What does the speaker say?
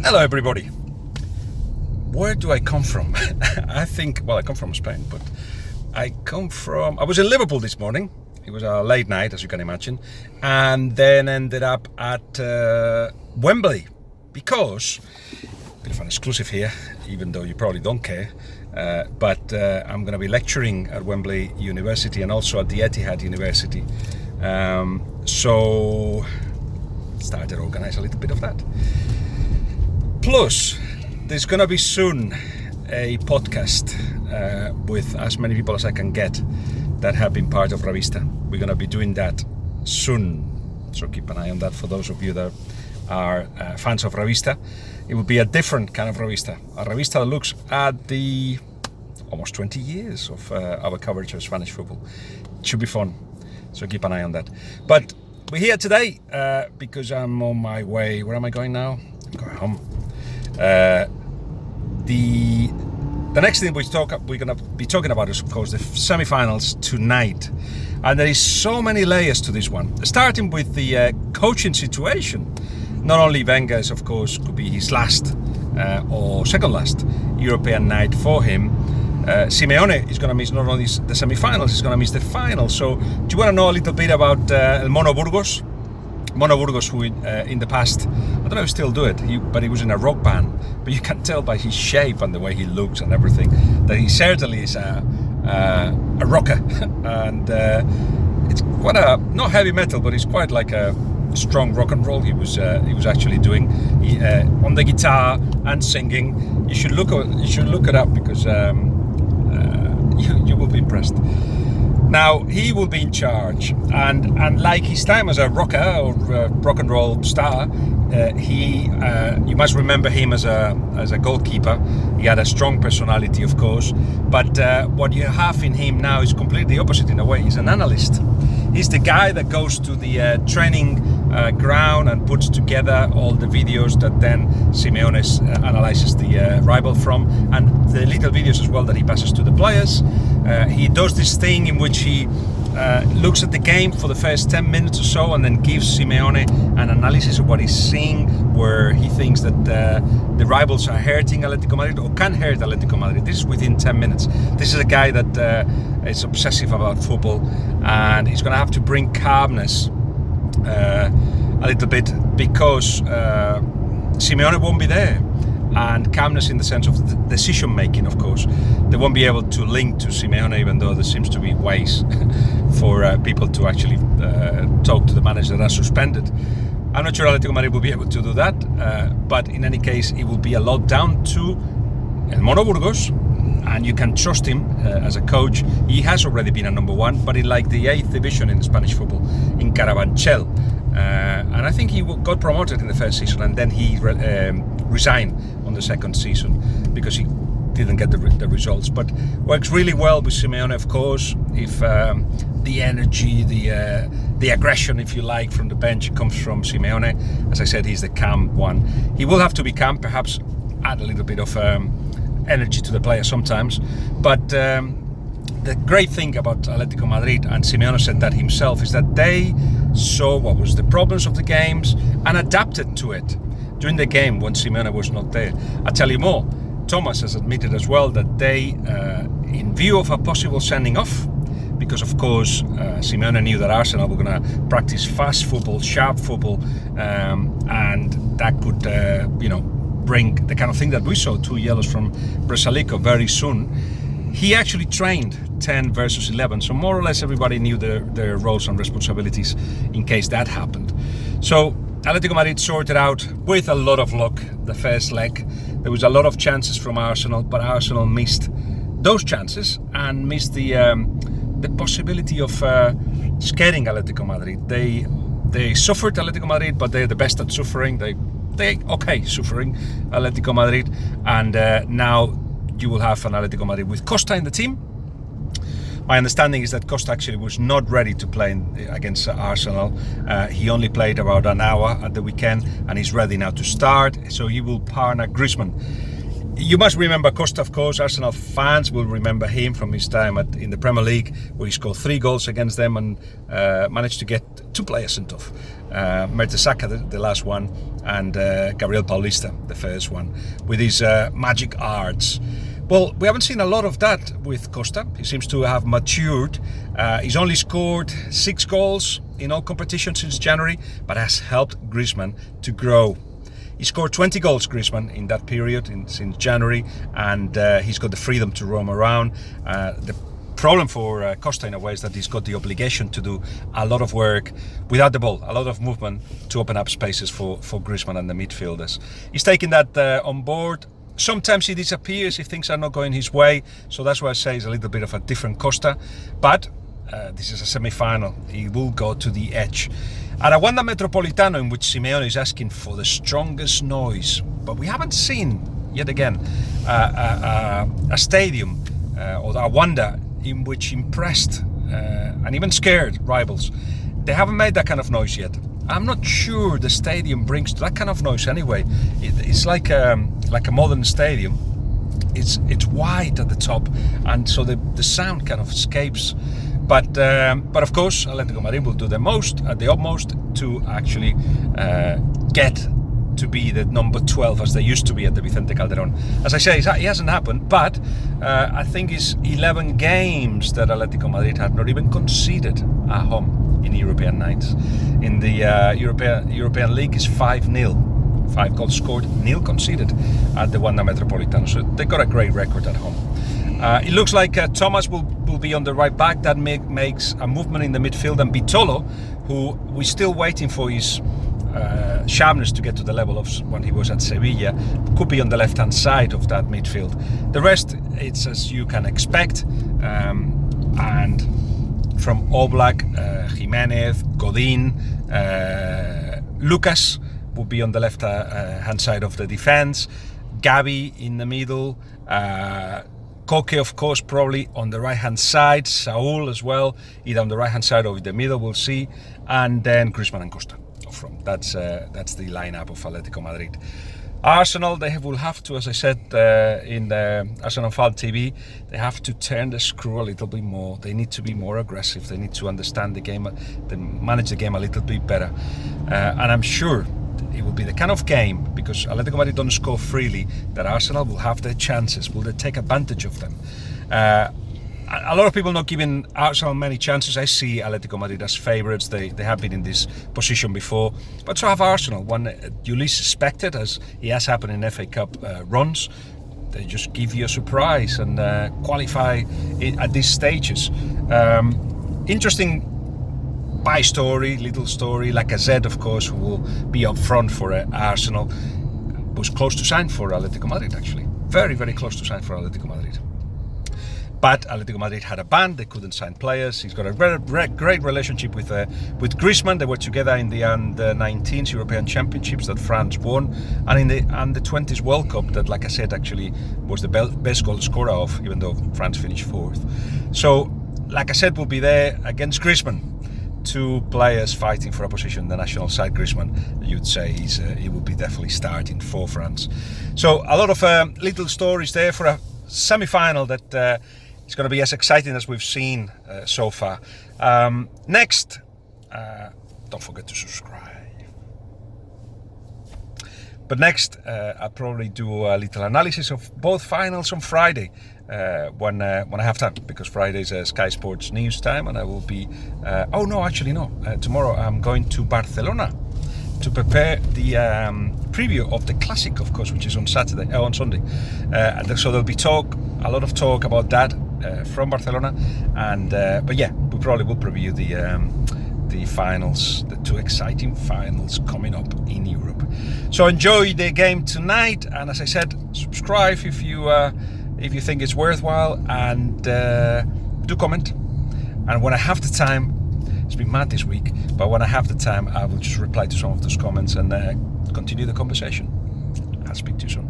Hello everybody. Where do I come from? I come from Spain, but I was in Liverpool this morning. It was a late night, as you can imagine, and then ended up at Wembley because, a bit of an exclusive here, even though you probably don't care, but I'm going to be lecturing at Wembley University and also at the Etihad University. So started to organize a little bit of that. Plus, there's going to be soon a podcast with as many people as I can get that have been part of Revista. We're going to be doing that soon, so keep an eye on that for those of you that are fans of Revista. It will be a different kind of Revista, a Revista that looks at the almost 20 years of our coverage of Spanish football. It should be fun, so keep an eye on that. But we're here today because I'm on my way. Where am I going now? I'm going home. The next thing we're going to be talking about is, of course, the semi-finals tonight, and there is so many layers to this one. Starting with the coaching situation. Not only Wenger's, of course, could be his last or second last European night for him. Simeone is going to miss not only the semi-finals, he's going to miss the final. So, do you want to know a little bit about El Mono Burgos? Mono Burgos, who in the past, I don't know if he still do it, but he was in a rock band. But you can tell by his shape and the way he looks and everything that he certainly is a rocker. And it's quite not heavy metal, but it's quite like a strong rock and roll he was actually doing on the guitar and singing. You should look it up because you will be impressed. Now, he will be in charge, and like his time as a rocker or rock and roll star, you must remember him as a goalkeeper. He had a strong personality, of course, but what you have in him now is completely opposite in a way. He's an analyst. He's the guy that goes to the training ground and puts together all the videos that then Simeone analyzes the rival from, and the little videos as well that he passes to the players. He does this thing in which he looks at the game for the first 10 minutes or so and then gives Simeone an analysis of what he's seeing, where he thinks that the rivals are hurting Atletico Madrid or can hurt Atletico Madrid. This is within 10 minutes. This is a guy that is obsessive about football, and he's going to have to bring calmness a little bit because Simeone won't be there. And calmness in the sense of the decision making, of course. They won't be able to link to Simeone, even though there seems to be ways for people to actually talk to the manager that are suspended. I'm not sure Atletico Madrid will be able to do that, but in any case, it will be a lot down to El Mono Burgos, and you can trust him as a coach. He has already been a number one, but in like the 8th division in Spanish football, in Carabanchel. And I think he got promoted in the first season, and then he resigned on the second season because he didn't get the results. But works really well with Simeone, of course. If the energy, the aggression, if you like, from the bench comes from Simeone. As I said, he's the calm one. He will have to be calm, perhaps add a little bit of energy to the player sometimes. But the great thing about Atletico Madrid, and Simeone said that himself, is that they saw what was the problems of the games and adapted to it during the game when Simeone was not there. I tell you more, Thomas has admitted as well that they, in view of a possible sending off, because of course Simeone knew that Arsenal were going to practice fast football, sharp football, and that could, bring the kind of thing that we saw, 2 yellows from Bresalico very soon. He actually trained 10 versus 11, so more or less everybody knew their roles and responsibilities in case that happened. So Atletico Madrid sorted out with a lot of luck the first leg. There was a lot of chances from Arsenal, but Arsenal missed those chances and missed the possibility of scaring Atletico Madrid. They suffered Atletico Madrid, but they're the best at suffering. They suffering Atletico Madrid, and now you will have an Atletico Madrid with Costa in the team. My understanding is that Costa actually was not ready to play against Arsenal. He only played about an hour at the weekend, and he's ready now to start. So he will partner Griezmann. You must remember Costa, of course. Arsenal fans will remember him from his time in the Premier League, where he scored 3 goals against them and managed to get 2 players sent off. Mertesacker, the last one, and Gabriel Paulista, the first one, with his magic arts. Well, we haven't seen a lot of that with Costa. He seems to have matured. He's only scored 6 goals in all competitions since January, but has helped Griezmann to grow. He scored 20 goals, Griezmann, in that period, since January, and he's got the freedom to roam around. The problem for Costa, in a way, is that he's got the obligation to do a lot of work without the ball, a lot of movement to open up spaces for Griezmann and the midfielders. He's taking that on board. Sometimes he disappears if things are not going his way, so that's why I say it's a little bit of a different Costa, but this is a semi-final. He will go to the edge. At a Wanda Metropolitano, in which Simeone is asking for the strongest noise, but we haven't seen, yet again, a stadium or a Wanda in which impressed and even scared rivals. They haven't made that kind of noise yet. I'm not sure the stadium brings that kind of noise anyway. It's like a modern stadium. It's wide at the top, and so the sound kind of escapes. But of course, Atletico Madrid will do the most, at the utmost, to actually get to be the number 12 as they used to be at the Vicente Calderón. As I say, it hasn't happened, but I think it's 11 games that Atletico Madrid have not even conceded at home in European nights. In the European League is 5-0. 5 goals scored, 0 conceded at the Wanda Metropolitano. So they got a great record at home. It looks like Thomas will be on the right back. That makes a movement in the midfield, and Bitolo, who we're still waiting for his sharpness to get to the level of when he was at Sevilla, could be on the left-hand side of that midfield. The rest, it's as you can expect, and from Oblak, Jimenez, Godin, Lucas will be on the left hand side of the defense, Gavi in the middle, Koke, of course, probably on the right hand side, Saul as well, either on the right hand side or in the middle, we'll see, and then Griezmann and Costa up front. That's the lineup of Atletico Madrid. Arsenal, will have to, as I said in the Arsenal Fan TV, they have to turn the screw a little bit more. They need to be more aggressive. They need to understand the game, they manage the game a little bit better. And I'm sure it will be the kind of game, because Atletico Madrid don't score freely, that Arsenal will have their chances. Will they take advantage of them? A lot of people not giving Arsenal many chances. I see Atletico Madrid as favourites. They have been in this position before. But so have Arsenal. One you least suspected, as it has happened in FA Cup runs. They just give you a surprise and qualify at these stages. Interesting little story. Lacazette, of course, who will be up front for Arsenal, was close to sign for Atletico Madrid, actually. Very, very close to sign for Atletico Madrid. But Atletico Madrid had a ban, they couldn't sign players. He's got a great relationship with Griezmann. They were together in the Under-19s European Championships that France won, and in the Under-20s World Cup that, like I said, actually was the best goal scorer of, even though France finished 4th. So, like I said, will be there against Griezmann. 2 players fighting for a position in the national side. Griezmann, you'd say he will be definitely starting for France. So, a lot of little stories there for a semi-final that it's going to be as exciting as we've seen so far. Next, don't forget to subscribe. But next, I'll probably do a little analysis of both finals on Friday when I have time, because Friday is Sky Sports news time, and I will be. Tomorrow I'm going to Barcelona to prepare the preview of the Classic, of course, which is on Sunday. And so there'll be a lot of talk about that from Barcelona, and but yeah, we probably will preview the finals, the 2 exciting finals coming up in Europe. So enjoy the game tonight, and as I said, subscribe if you think it's worthwhile, and do comment. And when I have the time, it's been mad this week, but when I have the time, I will just reply to some of those comments and continue the conversation. I'll speak to you soon.